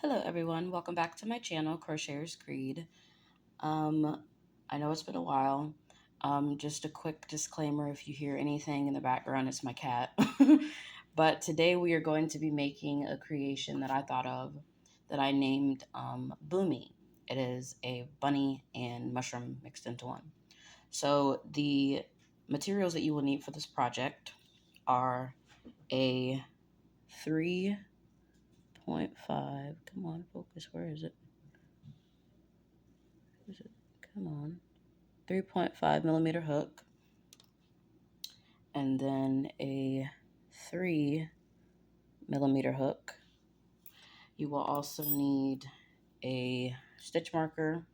Hello everyone, welcome back to my channel, Crocheters Creed. Um, I know it's been a while. Just a quick disclaimer, if you hear anything in the background, it's my cat. But today we are going to be making a creation that I thought of that I named Boomy. It is a bunny and mushroom mixed into one. So the materials that you will need for this project are a 3.5, come on, focus, where is it? Come on. 3.5 millimeter hook, and then a 3 millimeter hook. You will also need a stitch marker,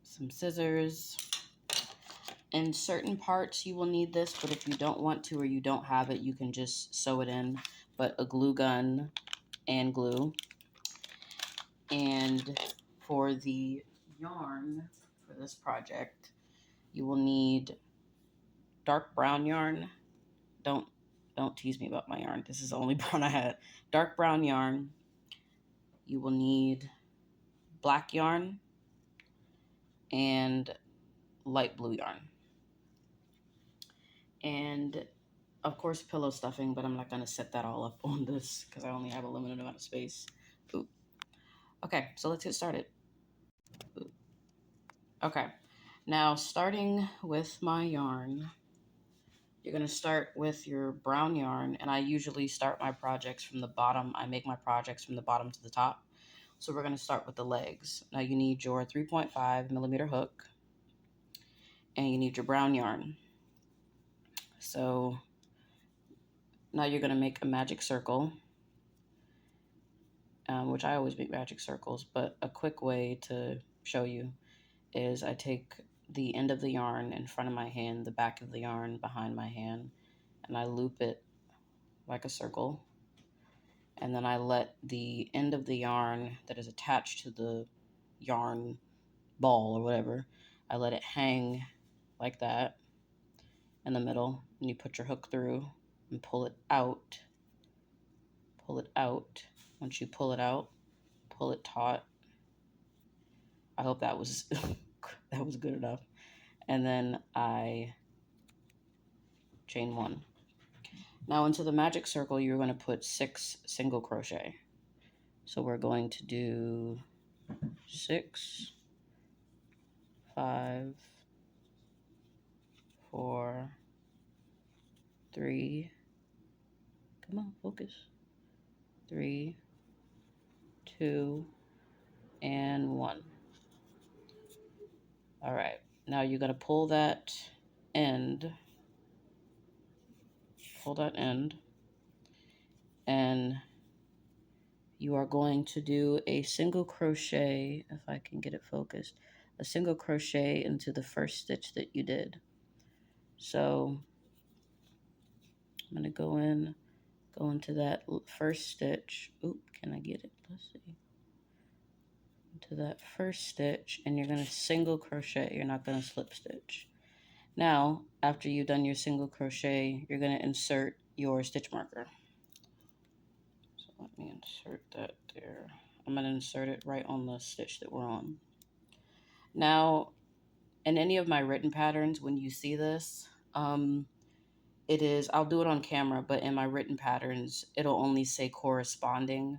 some scissors. In certain parts you will need this, but if you don't want to or you don't have it, you can just sew it in. But a glue gun and glue. And for the yarn for this project, you will need dark brown yarn. Don't tease me about my yarn. This is the only brown I had. Dark brown yarn. You will need black yarn and light blue yarn. And of course pillow stuffing, but I'm not going to set that all up on this because I only have a limited amount of space. Ooh. Okay, so let's get started. Ooh. Okay, now starting with my yarn, you're going to start with your brown yarn, and I usually start my projects from the bottom. I make my projects from the bottom to the top. So we're going to start with the legs. Now you need your 3.5 millimeter hook, and you need your brown yarn. So now you're going to make a magic circle, which I always make magic circles, but a quick way to show you is I take the end of the yarn in front of my hand, the back of the yarn behind my hand, and I loop it like a circle. And then I let the end of the yarn that is attached to the yarn ball or whatever, I let it hang like that in the middle, and you put your hook through and pull it out. Pull it out. Once you pull it out, pull it taut. I hope that was that was good enough. And then I chain one. Now into the magic circle, you're going to put 6 single crochet. So we're going to do 6, 5, 4, 3. Come on, focus. 3, 2, and 1. All right. Now you're going to pull that end, and you are going to do a single crochet, if I can get it focused, a single crochet into the first stitch that you did. So I'm going to go into that first stitch. Oop, can I get it? Let's see. Into that first stitch, and you're going to single crochet. You're not going to slip stitch. Now, after you've done your single crochet, you're going to insert your stitch marker. So let me insert that there. I'm going to insert it right on the stitch that we're on. Now, in any of my written patterns, when you see this, it is, I'll do it on camera, but in my written patterns, it'll only say corresponding.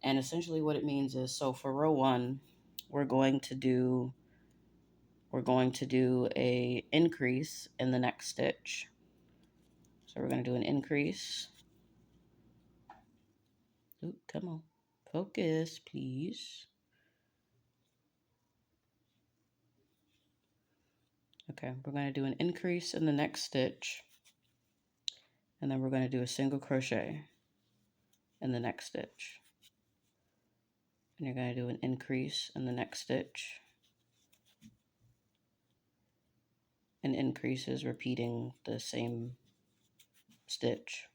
And essentially what it means is, so for row 1, we're going to do a increase in the next stitch. So we're going to do an increase. Ooh, come on. Focus, please. Okay, we're going to do an increase in the next stitch. And then we're going to do a single crochet in the next stitch. And you're going to do an increase in the next stitch. And increases repeating the same stitch.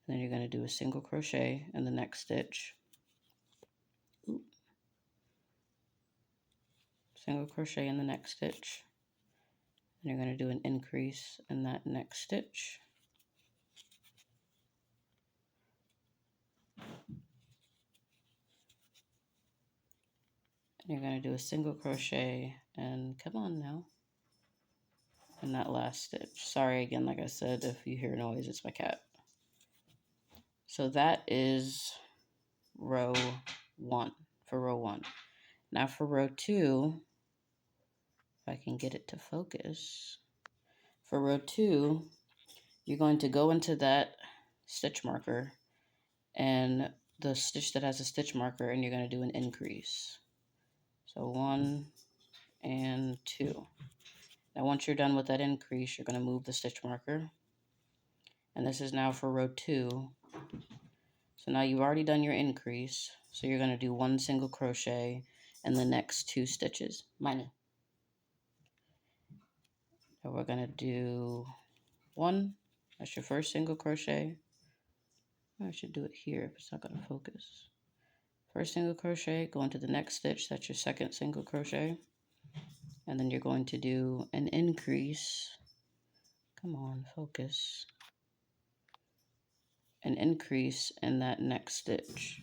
And then you're going to do a single crochet in the next stitch. Ooh. Single crochet in the next stitch. And you're going to do an increase in that next stitch. You're going to do a single crochet and come on now. In that last stitch. Sorry again, like I said, if you hear noise, it's my cat. So that is row 1 for row 1. Now for row 2, if I can get it to focus. For row 2, you're going to go into that stitch marker and the stitch that has a stitch marker, and you're going to do an increase. So 1 and 2. Now once you're done with that increase, you're going to move the stitch marker. And this is now for row 2. So now you've already done your increase. So you're going to do 1 single crochet in the next 2 stitches. Minus. So we're going to do 1. That's your first single crochet. I should do it here if it's not going to focus. First single crochet, go into the next stitch. That's your second single crochet. And then you're going to do an increase. Come on, focus. An increase in that next stitch.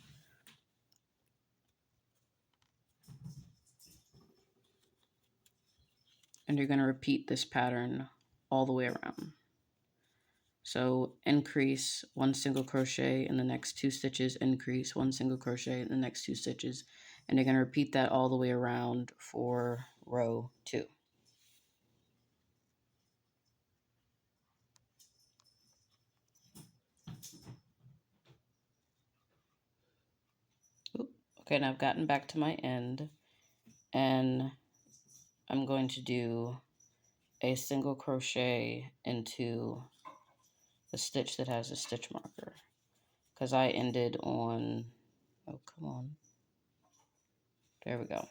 And you're going to repeat this pattern all the way around. So increase 1 single crochet in the next 2 stitches, increase 1 single crochet in the next 2 stitches, and you're going to repeat that all the way around for row 2. Okay, now I've gotten back to my end, and I'm going to do a single crochet into the stitch that has a stitch marker, because I ended on, oh come on, there we go.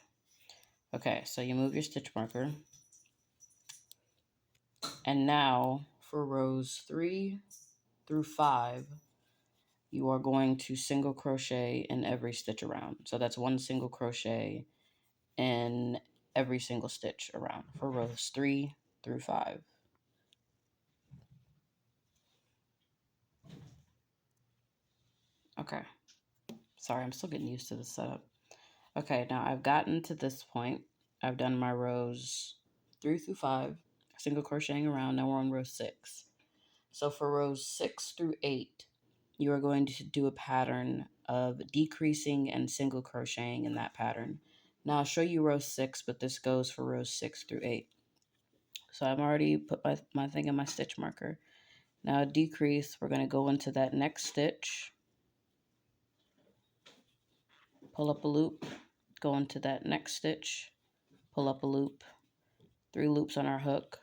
Okay, so you move your stitch marker, and now for rows 3 through 5, you are going to single crochet in every stitch around. So that's 1 single crochet in every single stitch around for rows 3 through 5. Okay. Sorry, I'm still getting used to the setup. Okay, now I've gotten to this point. I've done my rows 3 through 5, single crocheting around. Now we're on row 6. So for rows 6 through 8, you are going to do a pattern of decreasing and single crocheting in that pattern. Now I'll show you row 6, but this goes for rows 6 through 8. So I've already put my thing in my stitch marker. Now decrease, we're going to go into that next stitch, pull up a loop, go into that next stitch, pull up a loop, 3 loops on our hook,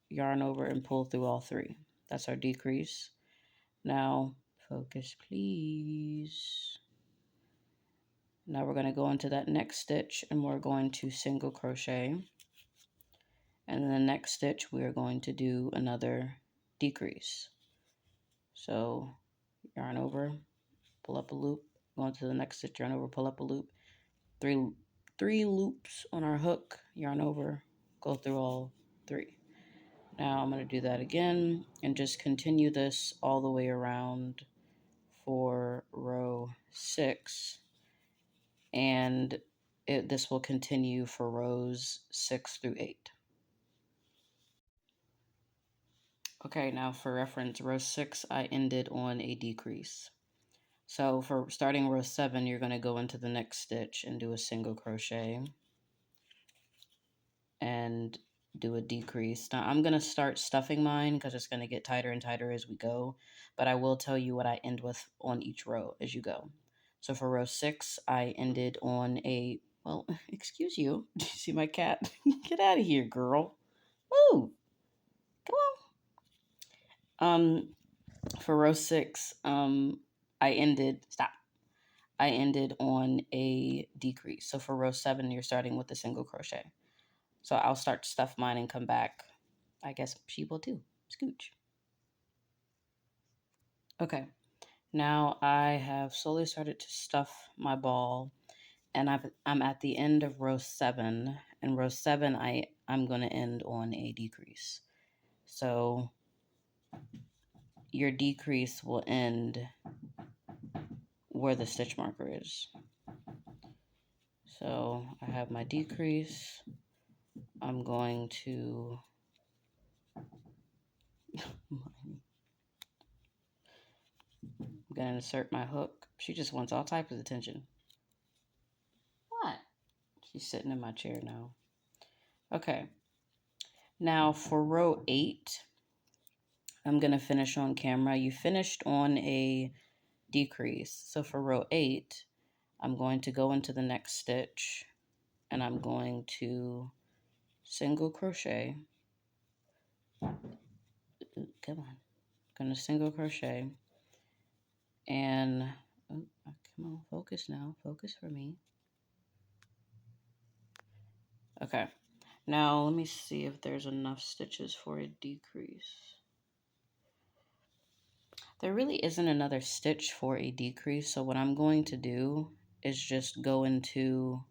yarn over and pull through all 3. That's our decrease. Now focus please. Now we're going to go into that next stitch and we're going to single crochet. And in the next stitch, we are going to do another decrease. So yarn over, pull up a loop, go into the next stitch, yarn over, pull up a loop, three loops on our hook, yarn over, go through all 3. Now I'm going to do that again and just continue this all the way around for row 6. And this will continue for rows 6 through 8. Okay, now for reference, row 6, I ended on a decrease. So for starting row 7, you're going to go into the next stitch and do a single crochet and do a decrease. Now I'm going to start stuffing mine because it's going to get tighter and tighter as we go, but I will tell you what I end with on each row as you go. So for row 6, I ended on a, well, excuse you. Do you see my cat? Get out of here, girl. Woo! Come on. For row 6, I ended on a decrease. So for row 7, you're starting with a single crochet. So I'll start to stuff mine and come back. I guess she will too. Scooch. Okay. Now I have slowly started to stuff my ball, and I'm at the end of row 7. And row 7, I'm going to end on a decrease. So your decrease will end where the stitch marker is. So I have my decrease. I'm going to I'm gonna insert my hook. She just wants all types of attention. What? She's sitting in my chair now. Okay. Now for row 8, I'm gonna finish on camera. You finished on a decrease. So for row 8, I'm going to go into the next stitch and I'm going to single crochet. Come on. I'm gonna single crochet and come on, focus now. Focus for me. Okay. Now let me see if there's enough stitches for a decrease. There really isn't another stitch for a decrease, so what I'm going to do is just go into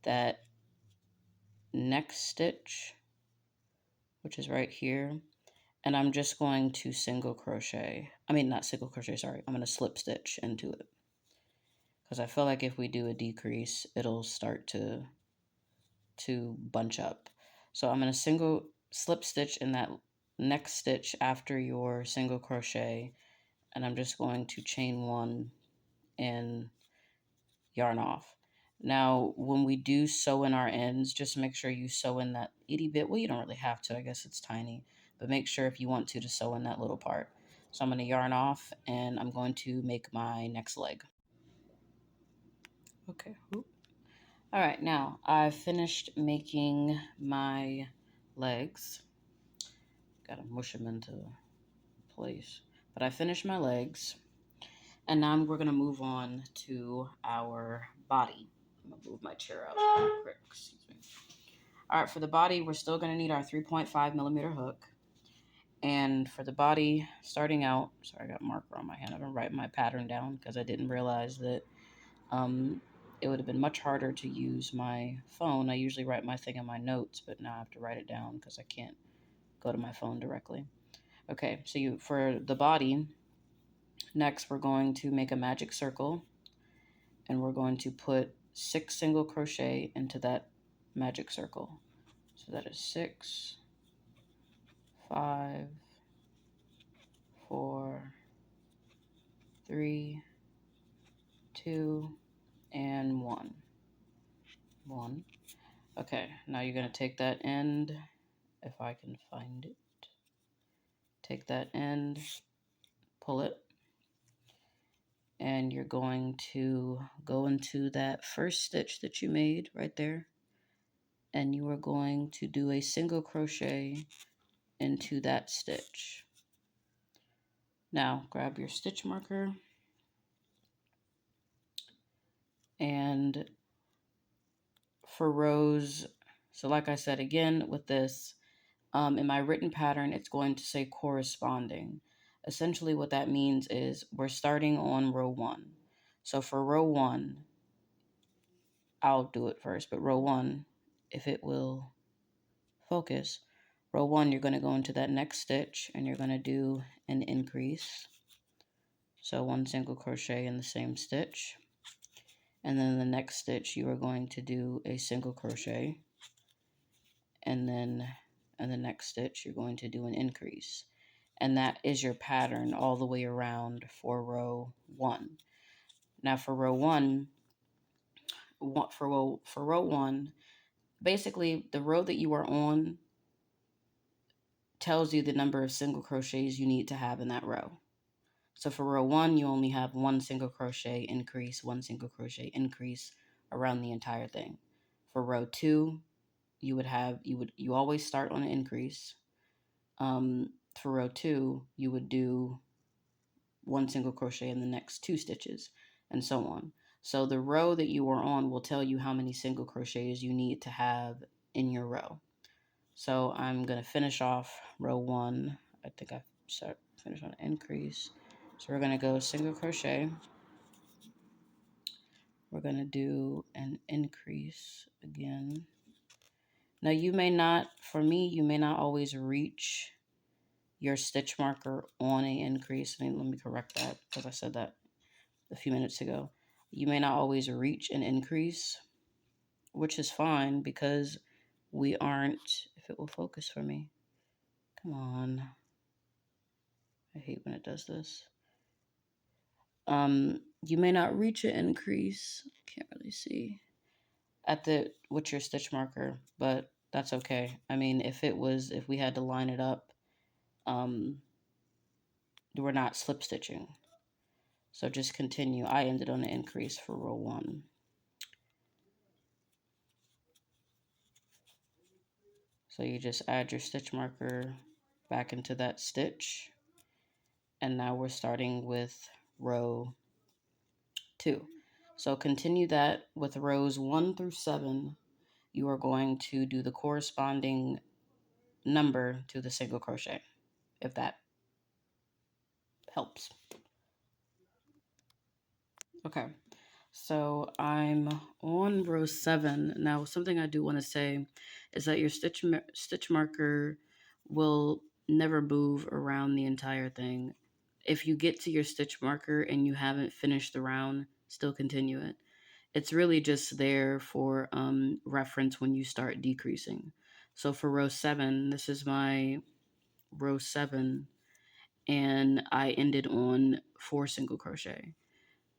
that next stitch, which is right here, and I'm just going to single crochet. I mean, not single crochet, sorry. I'm going to slip stitch into it because I feel like if we do a decrease, it'll start to bunch up. So I'm going to single slip stitch in that next stitch after your single crochet, and I'm just going to chain 1 and yarn off. Now, when we do sew in our ends, just make sure you sew in that itty bit. Well, you don't really have to. I guess it's tiny. But make sure if you want to sew in that little part. So I'm going to yarn off, and I'm going to make my next leg. Okay. All right. Now, I've finished making my legs. Got to mush them into place. But I finished my legs. And now we're going to move on to our body. I'm going to move my chair out real quick. Excuse me. All right, for the body, we're still going to need our 3.5 millimeter hook. And for the body, starting out, sorry, I got a marker on my hand. I'm going to write my pattern down because I didn't realize that it would have been much harder to use my phone. I usually write my thing in my notes, but now I have to write it down because I can't go to my phone directly. Okay, so for the body, next we're going to make a magic circle, and we're going to put 6 single crochet into that magic circle. So that is 6, 5, 4, 3, 2, and 1. 1. Okay, now you're going to take that end, if I can find it. Take that end, pull it, and you're going to go into that first stitch that you made right there, and you are going to do a single crochet into that stitch. Now grab your stitch marker, and for rows, so like I said again with this, in my written pattern, it's going to say corresponding. Essentially what that means is we're starting on row 1. So for row 1, I'll do it first, but row 1, if it will focus, row 1, you're going to go into that next stitch and you're going to do an increase. So 1 single crochet in the same stitch. And then the next stitch, you are going to do a single crochet. And then in the next stitch, you're going to do an increase. And that is your pattern all the way around for row 1. Now for row 1, basically the row that you are on tells you the number of single crochets you need to have in that row. So for row 1, you only have 1 single crochet increase, 1 single crochet increase around the entire thing. For row 2, you always start on an increase. For row 2, you would do 1 single crochet in the next 2 stitches, and so on. So the row that you are on will tell you how many single crochets you need to have in your row. So I'm going to finish off row 1. I think I finished on an increase. So we're going to go single crochet. We're going to do an increase again. Now you may not, for me, you may not always reach your stitch marker on a increase. Let me correct that because I said that a few minutes ago. You may not always reach an increase. which is fine because we aren't, if it will focus for me. Come on. I hate when it does this. You may not reach an increase. Can't really see at the with your stitch marker, but that's okay. I mean, if we had to line it up, um, we're not slip stitching. So just continue. I ended on an increase for row 1. So you just add your stitch marker back into that stitch. And now we're starting with row 2. So continue that with rows 1 through 7. You are going to do the corresponding number to the single crochet, if that helps. Okay, so I'm on row 7. Now, something I do want to say is that your stitch marker will never move around the entire thing. If you get to your stitch marker and you haven't finished the round, still continue it. It's really just there for reference when you start decreasing. So for row 7, this is my row 7, and I ended on 4 single crochet.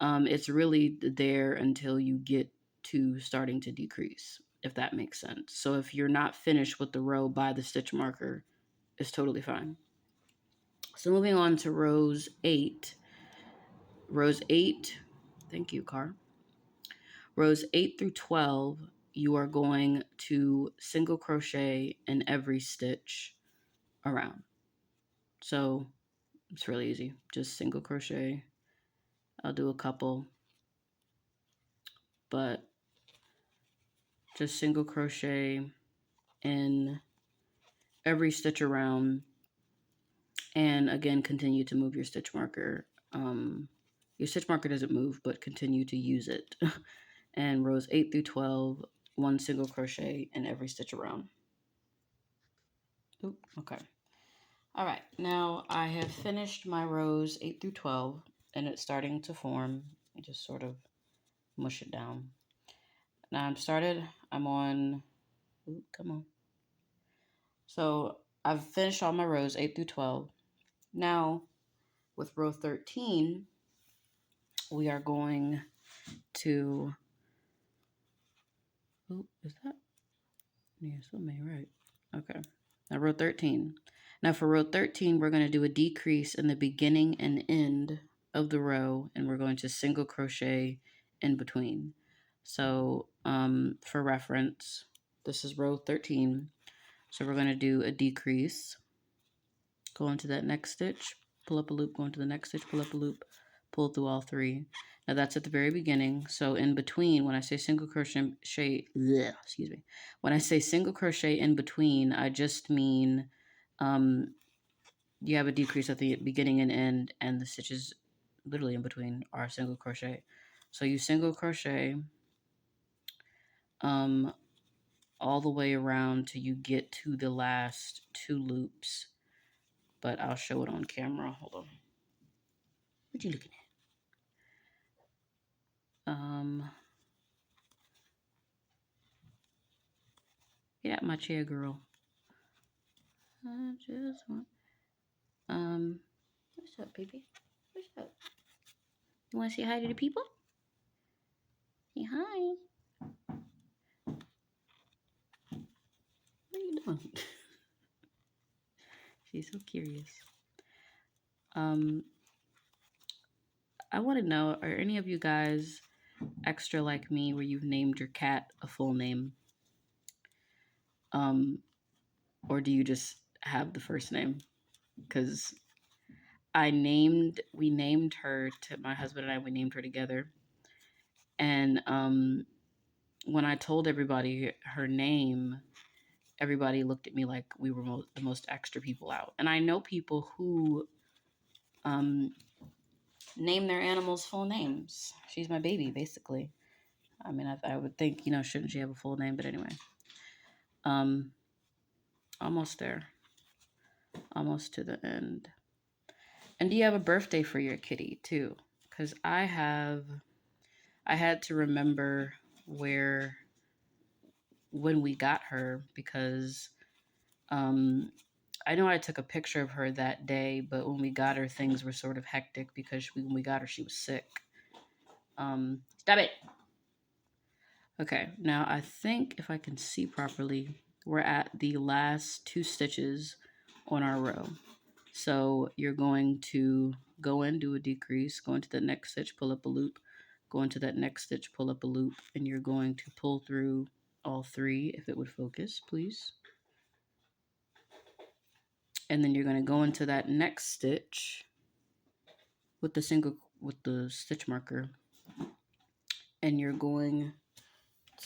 It's really there until you get to starting to decrease, if that makes sense. So if you're not finished with the row by the stitch marker, it's totally fine. So moving on to rows 8. Rows 8, thank you, Car. Rows 8 through 12, you are going to single crochet in every stitch around. So it's really easy. Just single crochet. I'll do a couple, but just single crochet in every stitch around, and again continue to move your stitch marker. Your stitch marker doesn't move, but continue to use it. And rows 8 through 12, 1 single crochet in every stitch around. Oop, okay. All right, now I have finished my rows 8 through 12, and it's starting to form. I just sort of mush it down. Now I'm on, ooh, come on. So I've finished all my rows 8 through 12. Now with row 13, we are going to, oh, is that? Yeah, something right. Okay. Now row 13. Now for row 13, we're going to do a decrease in the beginning and end of the row, and we're going to single crochet in between. So for reference, this is row 13. So we're going to do a decrease, go into that next stitch, pull up a loop, go into the next stitch, pull up a loop, pull through all 3. Now that's at the very beginning. So in between, when I say single crochet, excuse me, when I say single crochet in between, I just mean you have a decrease at the beginning and end, and the stitches literally in between are single crochet. So you single crochet all the way around till you get to the last 2 loops. But I'll show it on camera. Hold on. What you looking at? Get out my chair, girl. I just want. What's up, baby? What's up? You want to say hi to the people? Say hi. What are you doing? She's so curious. I want to know, are any of you guys extra like me where you've named your cat a full name? Or do you just have the first name? Because we named her to, my husband and I, we named her together. And when I told everybody her name, everybody looked at me like we were the most extra people out. And I know people who name their animals full names. She's my baby, basically. I mean, I would think, shouldn't she have a full name? But anyway, almost there, almost to the end. And do you have a birthday for your kitty too? Because I had to remember where when we got her, because um, I know I took a picture of her that day, but when we got her, things were sort of hectic because when we got her, she was sick. Stop it. Okay, now I think if I can see properly, we're at the last 2 stitches on our row. So you're going to go in, do a decrease, go into the next stitch, pull up a loop, go into that next stitch, pull up a loop, and you're going to pull through all 3, if it would focus, please. And then you're going to go into that next stitch with the stitch marker, and you're going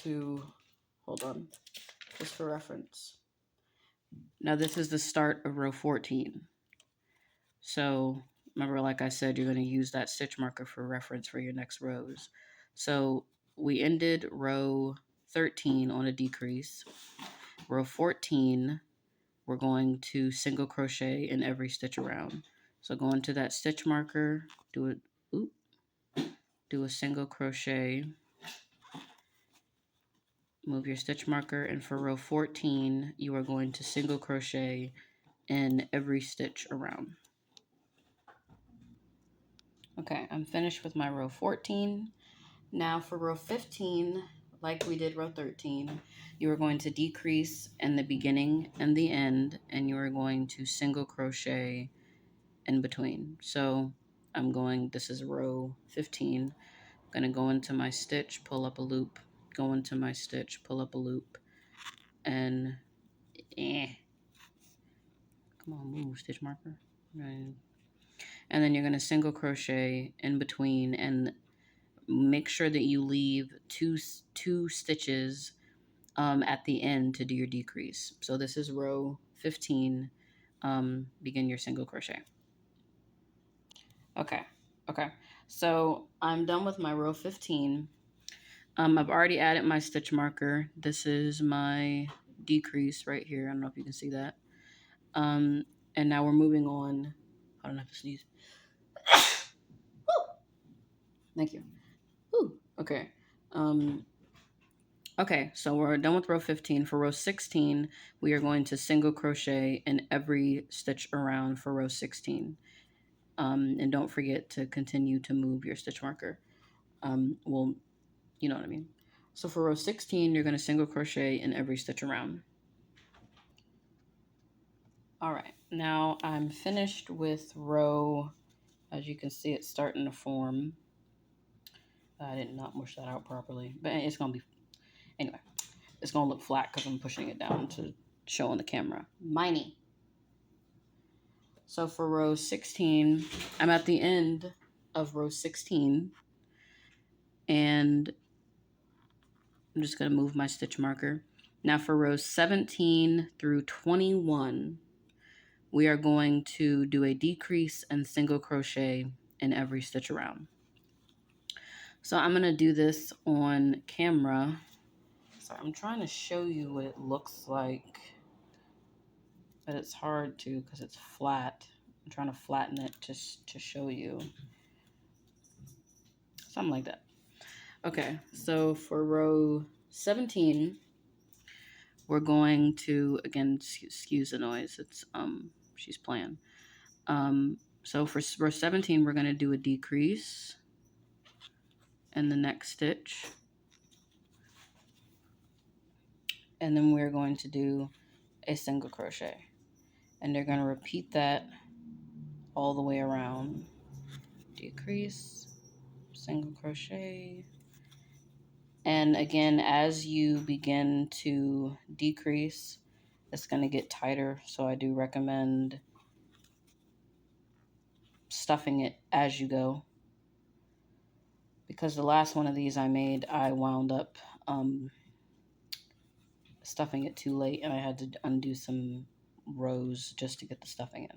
to, hold on, just for reference. Now this is the start of row 14. So remember, like I said, you're going to use that stitch marker for reference for your next rows. So we ended row 13 on a decrease. Row 14, we're going to single crochet in every stitch around. So go into that stitch marker, do a single crochet, move your stitch marker, and for row 14, you are going to single crochet in every stitch around. Okay, I'm finished with my row 14. Now for row 15, like we did row 13, you are going to decrease in the beginning and the end, and you are going to single crochet in between. So this is row 15. I'm going to go into my stitch, pull up a loop, go into my stitch, pull up a loop, and come on, move, stitch marker. And then you're going to single crochet in between, and make sure that you leave two stitches at the end to do your decrease. So this is row 15. Begin your single crochet. Okay. So I'm done with my row 15. I've already added my stitch marker. This is my decrease right here. I don't know if you can see that. And now we're moving on. I don't have to sneeze. Thank you. Ooh, okay. Okay, so we're done with row 15. For row 16, we are going to single crochet in every stitch around for row 16. And don't forget to continue to move your stitch marker. Well, you know what I mean. So for row 16, you're going to single crochet in every stitch around. All right, now I'm finished with row, as you can see, it's starting to form. I did not mush that out properly, but it's going to be, anyway, it's going to look flat because I'm pushing it down to show on the camera. Miney. So for row 16, I'm at the end of row 16, and I'm just going to move my stitch marker. Now for rows 17 through 21, we are going to do a decrease and single crochet in every stitch around. So I'm going to do this on camera. Sorry, I'm trying to show you what it looks like, but it's hard to because it's flat. I'm trying to flatten it just to show you. Something like that. Okay, so for row 17, we're going to, again, excuse the noise, it's she's playing. So for row 17, we're going to do a decrease in the next stitch, and then we're going to do a single crochet, and they're going to repeat that all the way around. Decrease, single crochet, and again, as you begin to decrease, it's going to get tighter, so I do recommend stuffing it as you go, because the last one of these I made, I wound up stuffing it too late, and I had to undo some rows just to get the stuffing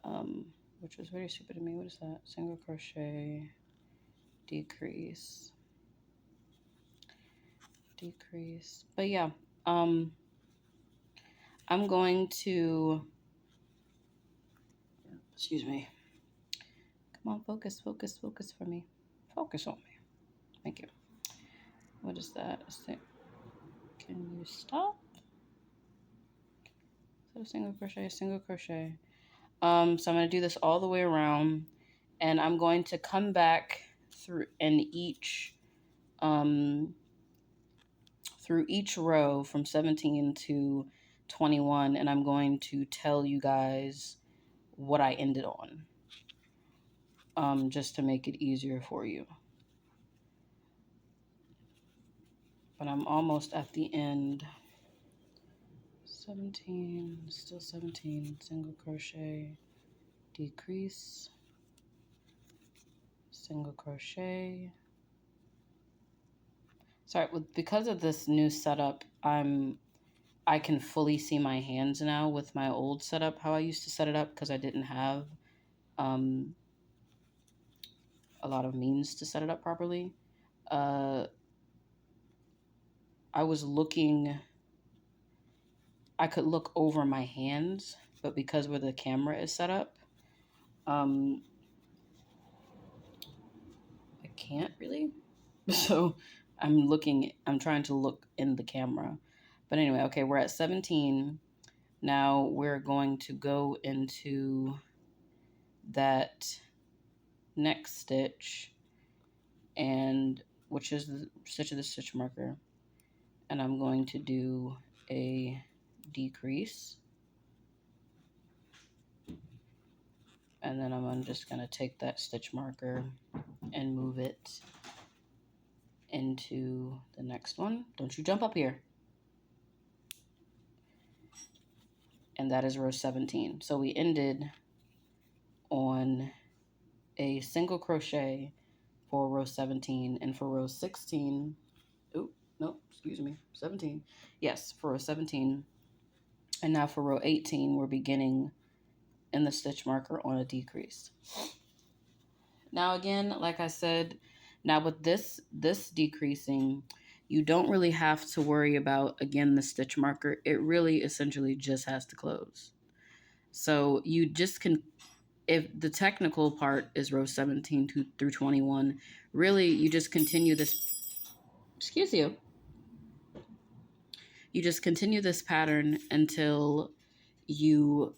in, which was very stupid of me. What is that? Single crochet, decrease, but yeah, I'm going to, excuse me, come on, focus for me, focus on me, thank you. What is that? Can you stop? Is that a single crochet? Single crochet. So I'm going to do this all the way around, and I'm going to come back through each row from 17 to 21, and I'm going to tell you guys what I ended on, just to make it easier for you. But I'm almost at the end. 17, still 17, single crochet, decrease, single crochet. Sorry, because of this new setup, I can fully see my hands now. With my old setup, how I used to set it up, because I didn't have a lot of means to set it up properly. I was looking, I could look over my hands, but because where the camera is set up, I can't really. So I'm trying to look in the camera. But anyway, okay, we're at 17. Now we're going to go into that next stitch, and which is the stitch of the stitch marker, and I'm going to do a decrease, and then I'm just going to take that stitch marker and move it into the next one. Don't you jump up here. And that is row 17. So we ended on a single crochet for row 17, and for row 16, oh, no, excuse me, 17. Yes, for row 17. And now for row 18, we're beginning in the stitch marker on a decrease. Now again, like I said, now with this decreasing, you don't really have to worry about, again, the stitch marker. It really essentially just has to close. So you just can, if the technical part is row 17 through 21, really you just continue this, excuse you, you just continue this pattern until you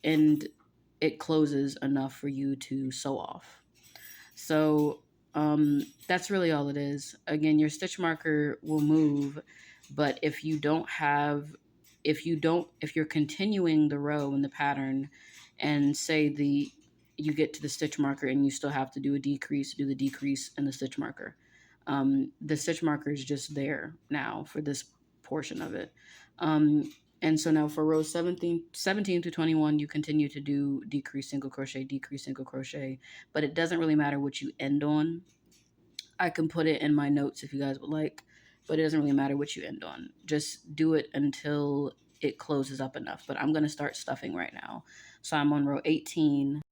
end, it closes enough for you to sew off. So that's really all it is. Again, your stitch marker will move, but if you're continuing the row in the pattern, and say you get to the stitch marker and you still have to do a decrease, do the decrease in the stitch marker. The stitch marker is just there now for this portion of it. And so now for rows 17 to 21, you continue to do decrease, single crochet, decrease, single crochet, but it doesn't really matter what you end on. I can put it in my notes if you guys would like, but it doesn't really matter what you end on. Just do it until it closes up enough. But I'm going to start stuffing right now. So I'm on row 18.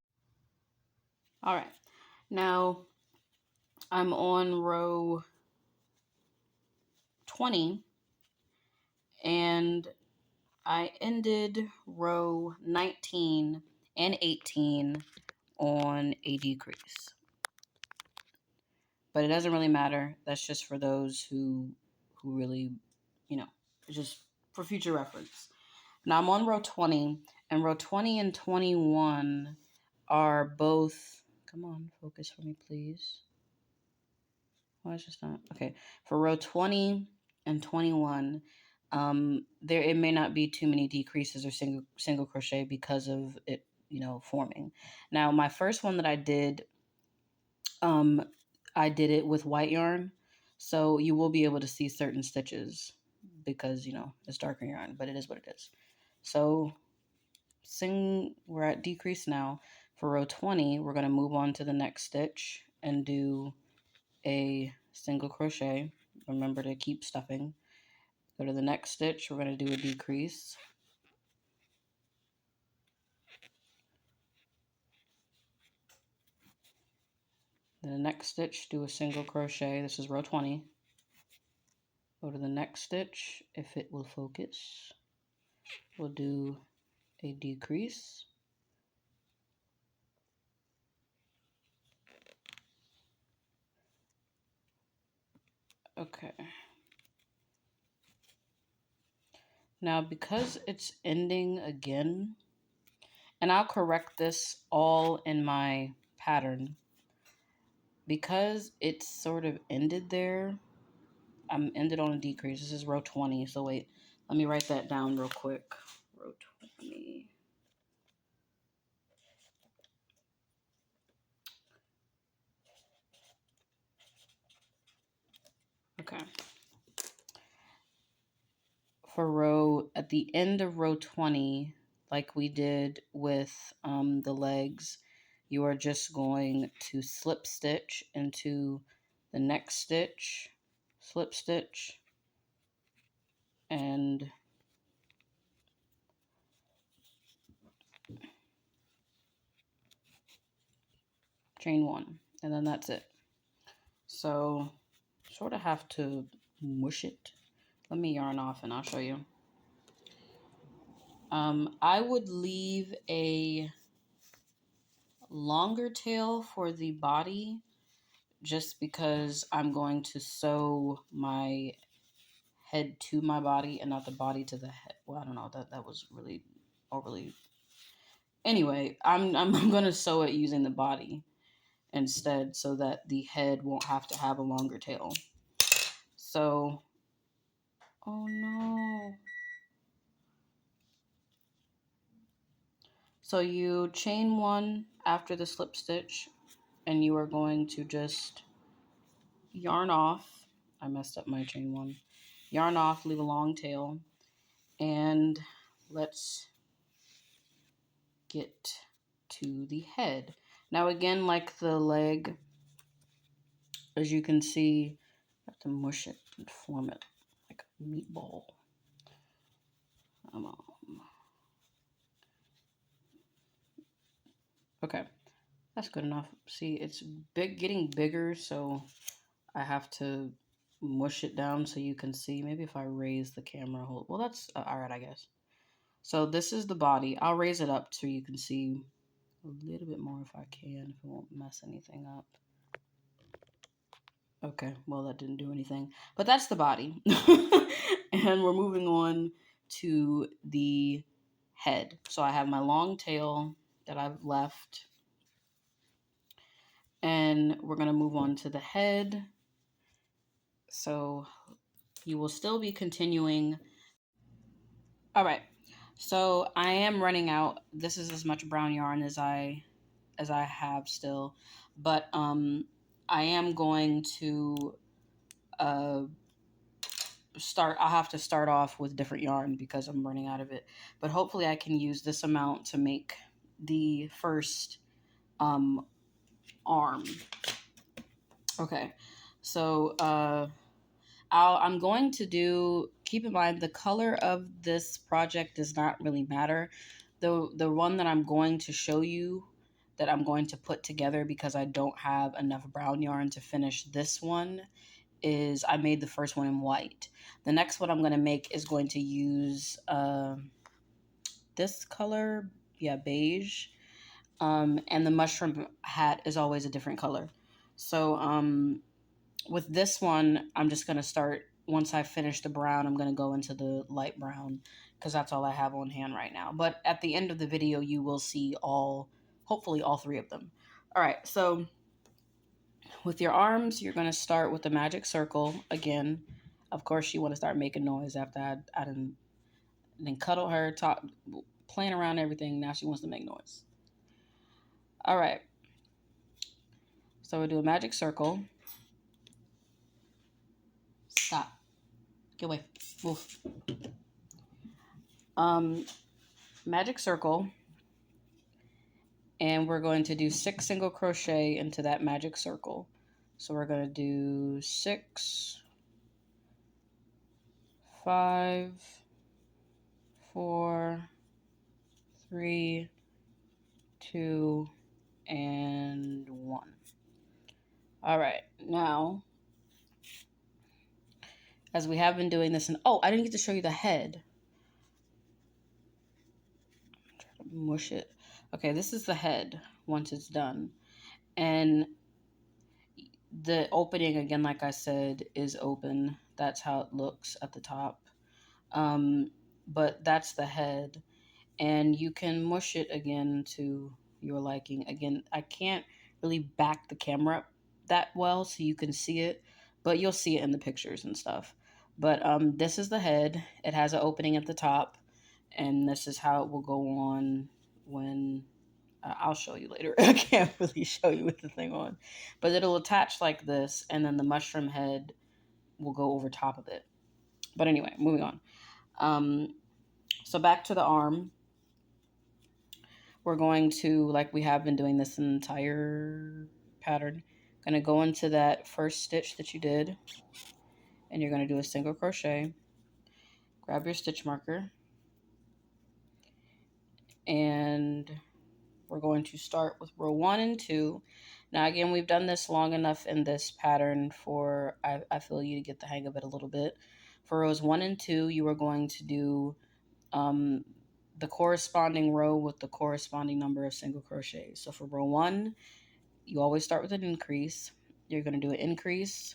All right. Now I'm on row 20, and I ended row 19 and 18 on a decrease. But it doesn't really matter. That's just for those who really, just for future reference. Now I'm on row 20, and row 20 and 21 are both, come on, focus for me, please. Why is this not? Okay. For row 20 and 21, it may not be too many decreases or single crochet because of it, forming. Now, my first one that I did it with white yarn, so you will be able to see certain stitches because, it's darker yarn, but it is what it is. So we're at decrease now. For row 20, we're going to move on to the next stitch and do a single crochet. Remember to keep stuffing. Go to the next stitch, we're going to do a decrease. Then the next stitch, do a single crochet. This is row 20. Go to the next stitch, if it will focus. We'll do a decrease. Okay. Now, because it's ending again, and I'll correct this all in my pattern, because it's sort of ended there, I'm ended on a decrease. This is row 20, so wait, let me write that down real quick. Row 20. Okay. For row, at the end of row 20, like we did with the legs, you are just going to slip stitch into the next stitch, slip stitch, and chain one, and then that's it. So sort of have to mush it. Let me yarn off and I'll show you. I would leave a longer tail for the body just because I'm going to sew my head to my body and not the body to the head. Well, I don't know, that was really overly. Anyway, I'm gonna sew it using the body instead so that the head won't have to have a longer tail. So, oh no. So you chain one after the slip stitch and you are going to just yarn off. I messed up my chain one. Yarn off, leave a long tail, and let's get to the head. Now again, like the leg, as you can see, I have to mush it and form it like a meatball. Okay, that's good enough. See, it's big, getting bigger, so I have to mush it down so you can see. Maybe if I raise the camera, hold. Well, that's all right, I guess. So this is the body. I'll raise it up so you can see a little bit more if I can, if it won't mess anything up. Okay, well, that didn't do anything. But that's the body. And we're moving on to the head. So I have my long tail that I've left. And we're going to move on to the head. So you will still be continuing. All right. So I am running out. This is as much brown yarn as I have still, but I am going to I'll have to start off with different yarn because I'm running out of it. But hopefully I can use this amount to make the first arm. Okay. So I'm going to do, keep in mind the color of this project does not really matter. The one that I'm going to show you, that I'm going to put together because I don't have enough brown yarn to finish this one, is I made the first one in white. The next one I'm going to make is going to use this color, yeah, beige. And the mushroom hat is always a different color. So with this one, I'm just going to start, once I finish the brown, I'm going to go into the light brown because that's all I have on hand right now. But at the end of the video, you will see hopefully all three of them. All right, so with your arms, you're going to start with the magic circle again. Of course, you want to start making noise after I didn't cuddle her, playing around everything. Now she wants to make noise. All right. So we'll do a magic circle. Stop. Get away. Move. Magic circle. And we're going to do 6 single crochet into that magic circle. So we're going to do 6, 5, 4, 3, 2, and 1. All right, now, as we have been doing this, and oh, I didn't get to show you the head. I'm trying to mush it. Okay, this is the head once it's done. And the opening, again, like I said, is open. That's how it looks at the top. but that's the head. And you can mush it again to your liking. Again, I can't really back the camera up that well so you can see it, but you'll see it in the pictures and stuff. But this is the head. It has an opening at the top, and this is how it will go on when I'll show you later. I can't really show you with the thing on, but it'll attach like this, and then the mushroom head will go over top of it. But anyway, moving on. Um, so back to the arm. We're going to, like we have been doing this entire pattern, going to go into that first stitch that you did, and you're going to do a single crochet. Grab your stitch marker, and we're going to start with row 1 and 2. Now again, we've done this long enough in this pattern for I feel you to get the hang of it a little bit. For rows 1 and 2, you are going to do the corresponding row with the corresponding number of single crochets. So for row 1, you always start with an increase. You're going to do an increase,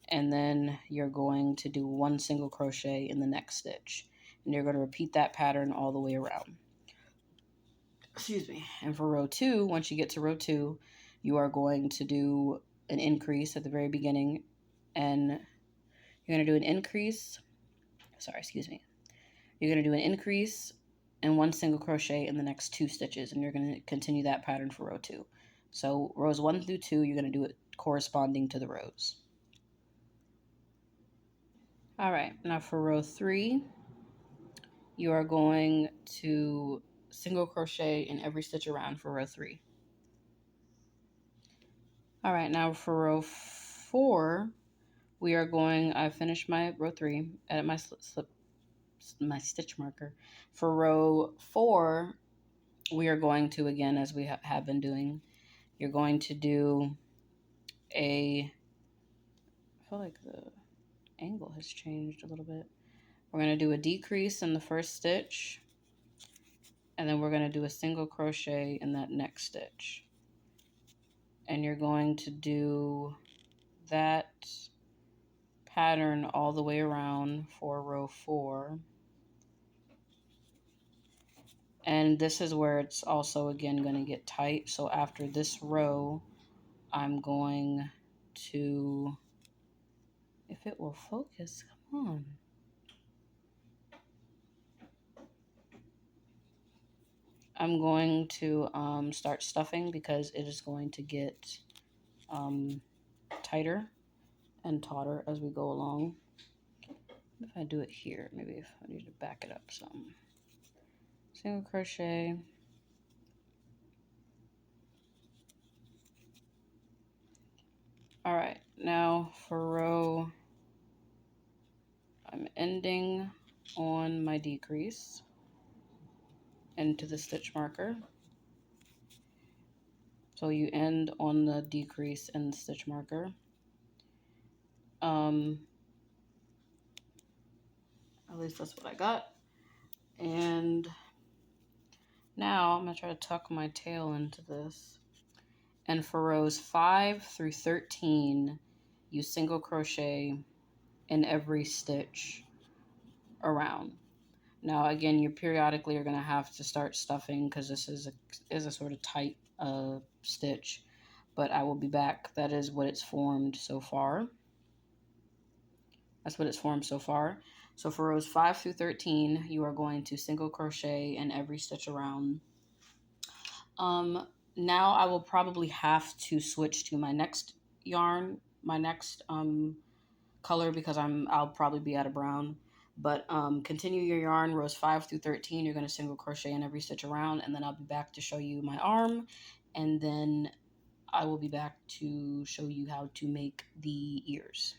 and then you're going to do 1 single crochet in the next stitch. And you're going to repeat that pattern all the way around. Excuse me. And for row 2, once you get to row 2, you are going to do an increase at the very beginning, and you're going to do an increase. Sorry, excuse me. You're going to do an increase and 1 single crochet in the next 2 stitches, and you're going to continue that pattern for row 2. So rows 1 through 2, you're going to do it corresponding to the rows. All right, now for row 3, you are going to single crochet in every stitch around for row 3. All right, now for row 4, we are going, I finished my row 3, edit my stitch marker. For row 4, we are going to, again, as we have been doing, you're going to do I feel like the angle has changed a little bit. We're going to do a decrease in the first stitch, and then we're going to do a single crochet in that next stitch. And you're going to do that pattern all the way around for row 4. And this is where it's also, again, going to get tight. So after this row, I'm going to, if it will focus, come on. I'm going to start stuffing because it is going to get tighter and tauter as we go along. If I do it here, maybe if I need to back it up some. Single crochet. All right, now for row, I'm ending on my decrease into the stitch marker. So you end on the decrease in the stitch marker. At least that's what I got. And now I'm going to try to tuck my tail into this. And for rows 5 through 13, you single crochet in every stitch around. Now again, you periodically are going to have to start stuffing because this is a sort of tight stitch, but I will be back. That is what it's formed so far. That's what it's formed so far. So for rows 5 through 13, you are going to single crochet in every stitch around. Now I will probably have to switch to my next yarn, my next color, because I'll probably be out of brown. But continue your yarn, rows 5 through 13. You're going to single crochet in every stitch around, and then I'll be back to show you my arm, and then I will be back to show you how to make the ears.